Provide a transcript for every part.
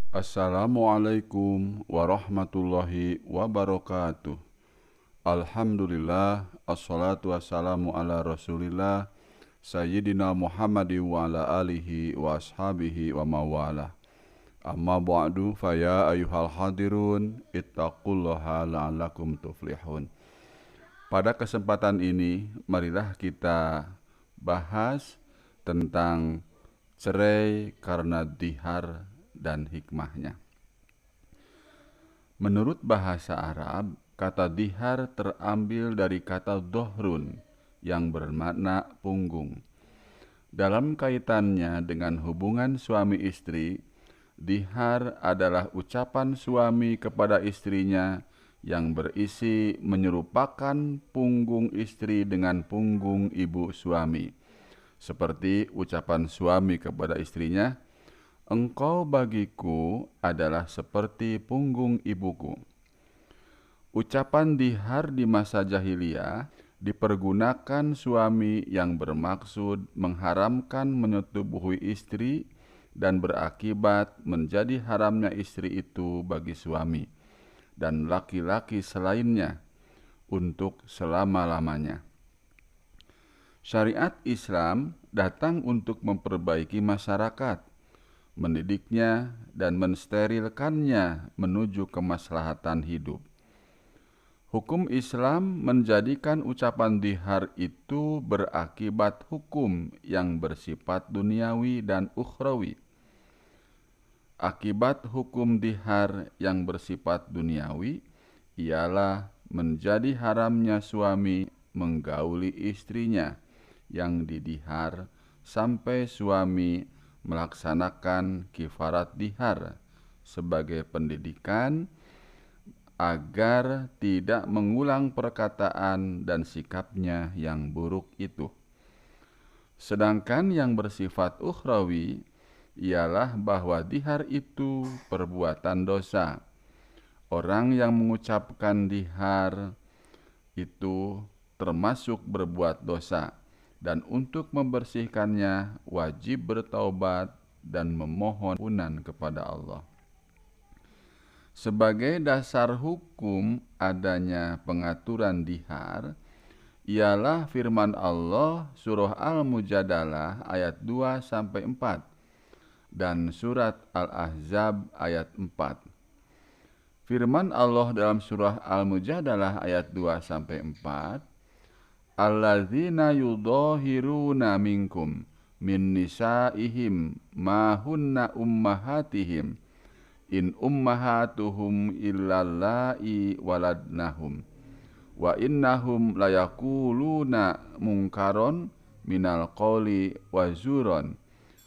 Assalamualaikum warahmatullahi wabarakatuh. Alhamdulillah, assalatu wassalamu ala rasulillah Sayyidina Muhammadin wa ala alihi wa ashabihi wa mawala. Amma ba'du, faya ayuhal hadirun, ittaqullaha la'allakum tuflihun. Pada kesempatan ini, marilah kita bahas tentang cerai karena dihar dan hikmahnya. Menurut bahasa Arab, kata dihar terambil dari kata dohrun yang bermakna punggung. Dalam kaitannya dengan hubungan suami istri, dihar adalah ucapan suami kepada istrinya yang berisi menyerupakan punggung istri dengan punggung ibu suami. Seperti ucapan suami kepada istrinya, "Engkau bagiku adalah seperti punggung ibuku." Ucapan dihar di masa jahiliyah dipergunakan suami yang bermaksud mengharamkan menyetubuhi istri dan berakibat menjadi haramnya istri itu bagi suami dan laki-laki selainnya untuk selama-lamanya. Syariat Islam datang untuk memperbaiki masyarakat, mendidiknya dan mensterilkannya menuju kemaslahatan hidup. Hukum Islam menjadikan ucapan dihar itu berakibat hukum yang bersifat duniawi dan ukhrawi. Akibat hukum dihar yang bersifat duniawi ialah menjadi haramnya suami menggauli istrinya yang didihar sampai suami melaksanakan kifarat dihar sebagai pendidikan agar tidak mengulang perkataan dan sikapnya yang buruk itu. Sedangkan yang bersifat ukhrawi ialah bahwa dihar itu perbuatan dosa. Orang yang mengucapkan dihar itu termasuk berbuat dosa, dan untuk membersihkannya wajib bertaubat dan memohon ampunan kepada Allah. Sebagai dasar hukum adanya pengaturan dihar ialah firman Allah surah Al-Mujadalah ayat 2-4 dan surat Al-Ahzab ayat 4. Firman Allah dalam surah Al-Mujadalah ayat 2-4, "Alladzina yudhahiruna minkum min nisaihim ma hunna ummahatihim in ummahatuhum illallai waladnahum wa innahum layakuluna mungkaron minal qawli wa zuron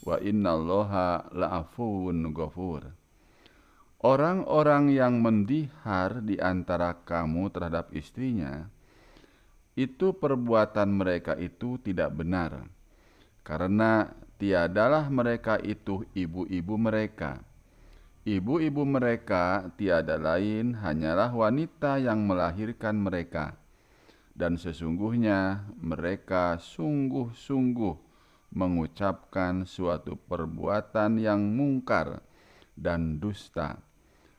wa innallaha la'afuwun ghafur." Orang-orang yang mendihar di antara kamu terhadap istrinya, itu perbuatan mereka itu tidak benar, karena tiadalah mereka itu ibu-ibu mereka. Ibu-ibu mereka tiada lain hanyalah wanita yang melahirkan mereka, dan sesungguhnya mereka sungguh-sungguh mengucapkan suatu perbuatan yang mungkar dan dusta,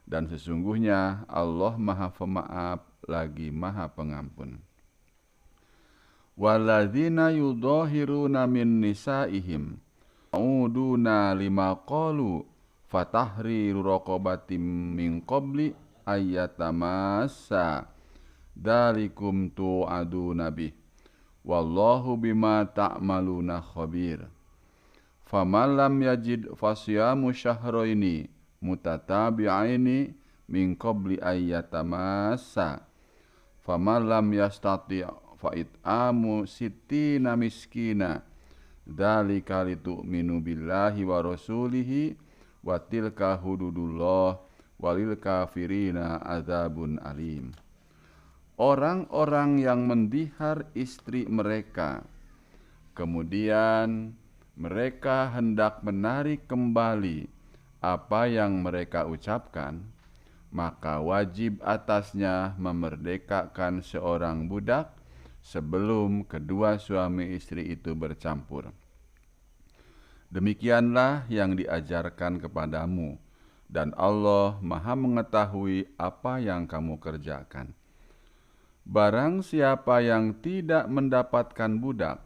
dan sesungguhnya Allah Maha Pemaaf lagi Maha Pengampun. Walladzina yudhahiruna min nisaihim uduna lima qalu fatahriru raqabatim min qabli ayyatamassa dzalikum tu'aduna bih wallahu bima ta'maluna khabir. Faman lam yajid fasyamu syahraini mutatabi'aini min qabli ayyatamassa faman lam yastati' fa it'amu sittina miskina dzalika litu'minu billahi wa rasulihi wa tilka hududullah walil kafirina azabun alim. Orang-orang yang mendihar istri mereka, kemudian mereka hendak menarik kembali apa yang mereka ucapkan, maka wajib atasnya memerdekakan seorang budak sebelum kedua suami istri itu bercampur. Demikianlah yang diajarkan kepadamu, dan Allah Maha mengetahui apa yang kamu kerjakan. Barang siapa yang tidak mendapatkan budak,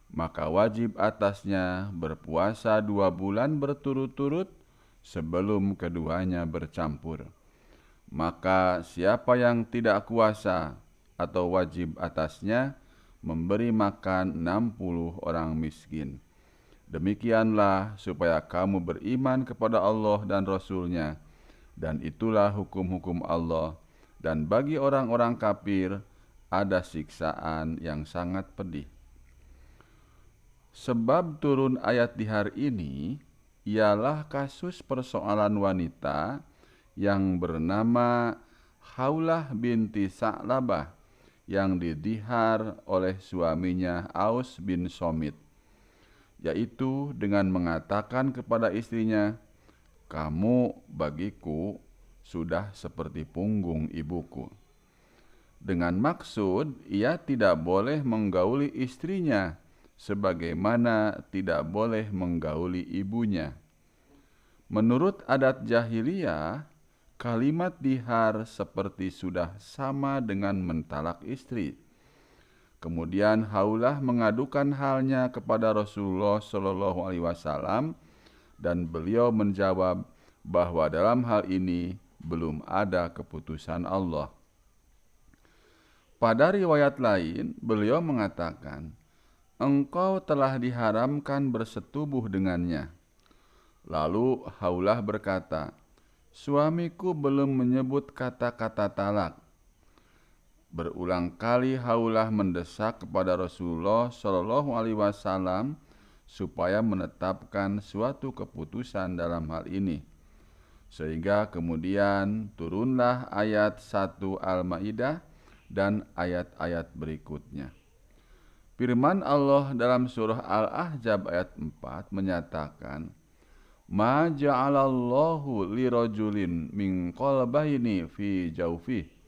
maka wajib atasnya berpuasa 2 bulan berturut-turut sebelum keduanya bercampur. Maka siapa yang tidak kuasa atau wajib atasnya memberi makan 60 orang miskin. Demikianlah supaya kamu beriman kepada Allah dan Rasul-Nya, dan itulah hukum-hukum Allah, dan bagi orang-orang kafir ada siksaan yang sangat pedih. Sebab turun ayat di hari ini ialah kasus persoalan wanita yang bernama Khawlah binti Sa'labah yang didihar oleh suaminya Aus bin Somit, yaitu dengan mengatakan kepada istrinya, "Kamu bagiku sudah seperti punggung ibuku." Dengan maksud ia tidak boleh menggauli istrinya sebagaimana tidak boleh menggauli ibunya. Menurut adat jahiliyah, kalimat dihar seperti sudah sama dengan mentalak istri. Kemudian Khawlah mengadukan halnya kepada Rasulullah Shallallahu Alaihi Wasallam, dan beliau menjawab bahwa dalam hal ini belum ada keputusan Allah. Pada riwayat lain, beliau mengatakan, "Engkau telah diharamkan bersetubuh dengannya." Lalu Khawlah berkata, "Suamiku belum menyebut kata-kata talak." Berulang kali Khawlah mendesak kepada Rasulullah Shallallahu Alaihi Wasallam supaya menetapkan suatu keputusan dalam hal ini, sehingga kemudian turunlah ayat 1 Al-Maidah dan ayat-ayat berikutnya. Firman Allah dalam surah Al-Ahzab ayat 4 menyatakan, "Ma ja'alallahu lirajulin min qalbayni fi jawfihi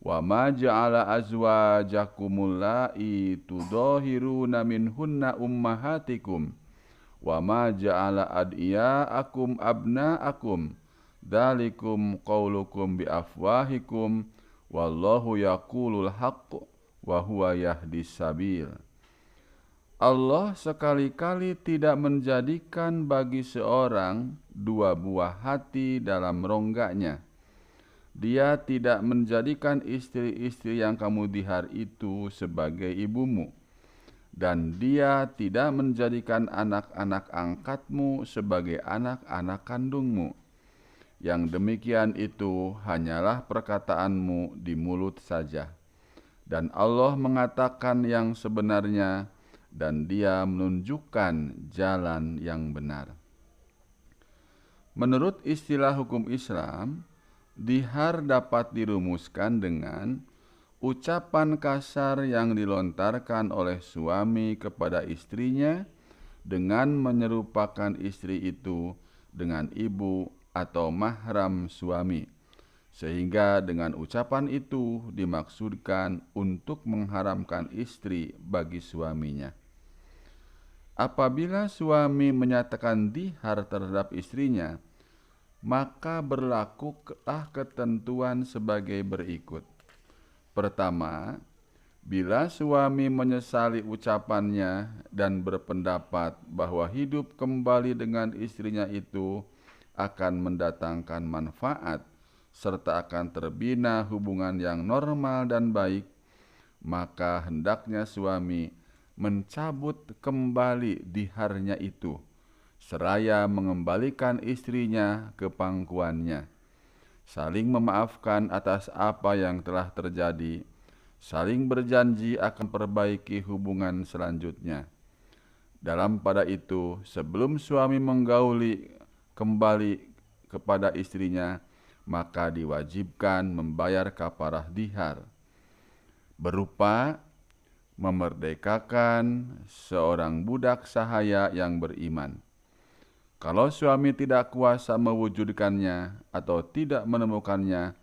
wa ma ja'ala azwajakumul la'i tudahiruna minhunna ummahatikum wa ma ja'ala adiyaakum abnaakum dzalikum qaulukum biafwahikum wallahu yaqulul haqq wa huwa yahdis sabil." Allah sekali-kali tidak menjadikan bagi seorang 2 buah hati dalam rongganya. Dia tidak menjadikan istri-istri yang kamu dihar itu sebagai ibumu, dan dia tidak menjadikan anak-anak angkatmu sebagai anak-anak kandungmu. Yang demikian itu hanyalah perkataanmu di mulut saja. Dan Allah mengatakan yang sebenarnya, dan Dia menunjukkan jalan yang benar. Menurut istilah hukum Islam, dihar dapat dirumuskan dengan ucapan kasar yang dilontarkan oleh suami kepada istrinya dengan menyerupakan istri itu dengan ibu atau mahram suami, sehingga dengan ucapan itu dimaksudkan untuk mengharamkan istri bagi suaminya. Apabila suami menyatakan dihar terhadap istrinya, maka berlakulah ketentuan sebagai berikut. Pertama, bila suami menyesali ucapannya dan berpendapat bahwa hidup kembali dengan istrinya itu akan mendatangkan manfaat serta akan terbina hubungan yang normal dan baik, maka hendaknya suami mencabut kembali diharnya itu, seraya mengembalikan istrinya ke pangkuannya, saling memaafkan atas apa yang telah terjadi, saling berjanji akan perbaiki hubungan selanjutnya. Dalam pada itu, sebelum suami menggauli kembali kepada istrinya, maka diwajibkan membayar kafarah dihar, berupa memerdekakan seorang budak sahaya yang beriman. Kalau suami tidak kuasa mewujudkannya atau tidak menemukannya,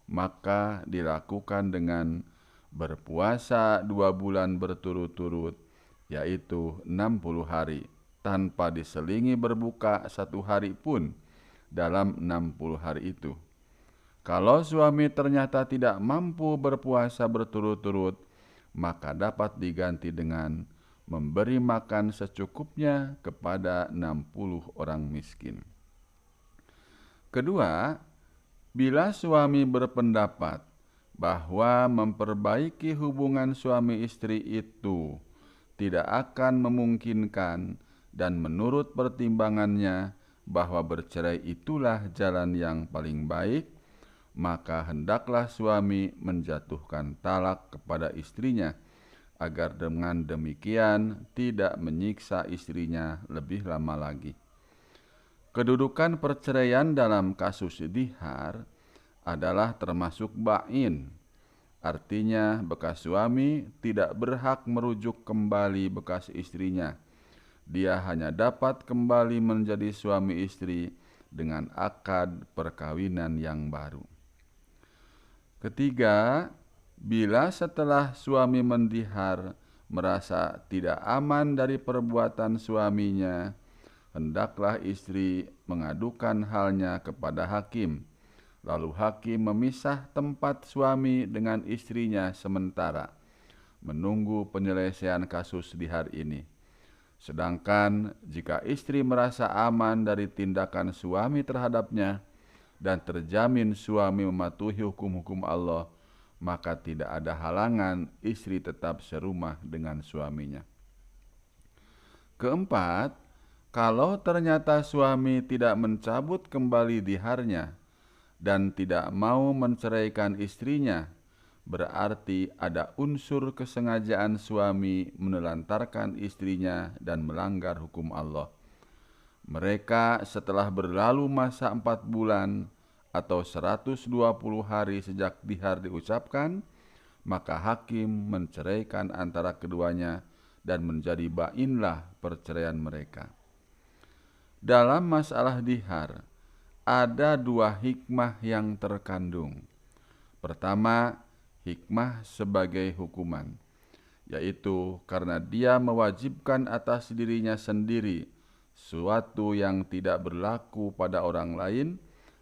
maka dilakukan dengan berpuasa 2 bulan berturut-turut, yaitu 60 hari, tanpa diselingi berbuka 1 hari pun, dalam 60 hari itu. Kalau suami ternyata tidak mampu berpuasa berturut-turut, maka dapat diganti dengan memberi makan secukupnya kepada 60 orang miskin. Kedua, bila suami berpendapat bahwa memperbaiki hubungan suami istri itu tidak akan memungkinkan dan menurut pertimbangannya bahwa bercerai itulah jalan yang paling baik, maka hendaklah suami menjatuhkan talak kepada istrinya, agar dengan demikian tidak menyiksa istrinya lebih lama lagi. Kedudukan perceraian dalam kasus dihar adalah termasuk ba'in. Artinya bekas suami tidak berhak merujuk kembali bekas istrinya. Dia hanya dapat kembali menjadi suami istri dengan akad perkawinan yang baru. Ketiga, bila setelah suami mendihar merasa tidak aman dari perbuatan suaminya, hendaklah istri mengadukan halnya kepada hakim. Lalu hakim memisah tempat suami dengan istrinya sementara, menunggu penyelesaian kasus dihar ini. Sedangkan jika istri merasa aman dari tindakan suami terhadapnya dan terjamin suami mematuhi hukum-hukum Allah, maka tidak ada halangan istri tetap serumah dengan suaminya. Keempat, kalau ternyata suami tidak mencabut kembali diharnya dan tidak mau menceraikan istrinya, berarti ada unsur kesengajaan suami menelantarkan istrinya dan melanggar hukum Allah. Mereka setelah berlalu masa 4 bulan atau 120 hari sejak dihar diucapkan, maka hakim menceraikan antara keduanya dan menjadi ba'inlah perceraian mereka. Dalam masalah dihar, ada 2 hikmah yang terkandung. Pertama, hikmah sebagai hukuman, yaitu karena dia mewajibkan atas dirinya sendiri suatu yang tidak berlaku pada orang lain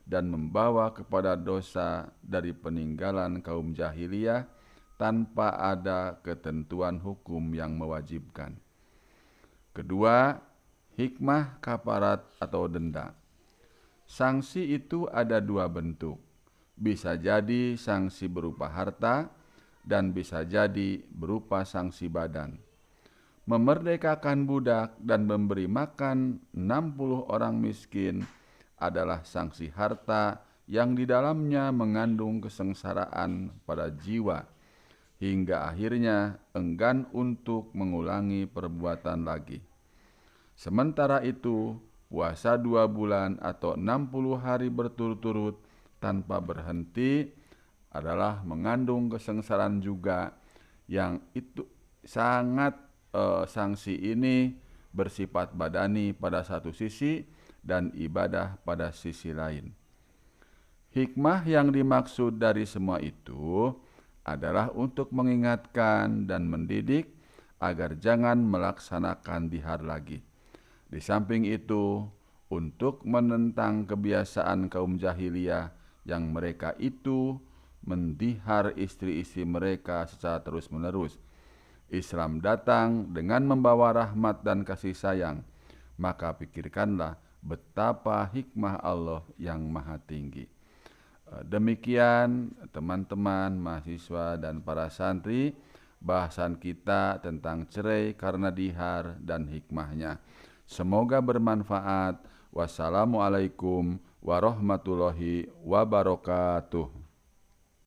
dan membawa kepada dosa dari peninggalan kaum jahiliyah tanpa ada ketentuan hukum yang mewajibkan. Kedua, hikmah kafarat atau denda. Sanksi itu ada 2 bentuk. Bisa jadi sanksi berupa harta dan bisa jadi berupa sanksi badan. Memerdekakan budak dan memberi makan 60 orang miskin adalah sanksi harta yang di dalamnya mengandung kesengsaraan pada jiwa, hingga akhirnya enggan untuk mengulangi perbuatan lagi. Sementara itu, puasa 2 bulan atau 60 hari berturut-turut tanpa berhenti adalah mengandung kesengsaraan juga, yang itu sangat sanksi ini bersifat badani pada satu sisi dan ibadah pada sisi lain. Hikmah yang dimaksud dari semua itu adalah untuk mengingatkan dan mendidik agar jangan melaksanakan dihar lagi. Di samping itu, untuk menentang kebiasaan kaum jahiliyah yang mereka itu mendihar istri-istri mereka secara terus-menerus. Islam datang dengan membawa rahmat dan kasih sayang, maka pikirkanlah betapa hikmah Allah yang maha tinggi. Demikian teman-teman mahasiswa dan para santri, bahasan kita tentang cerai karena dihar dan hikmahnya. Semoga bermanfaat. Wassalamualaikum warahmatullahi wabarakatuh.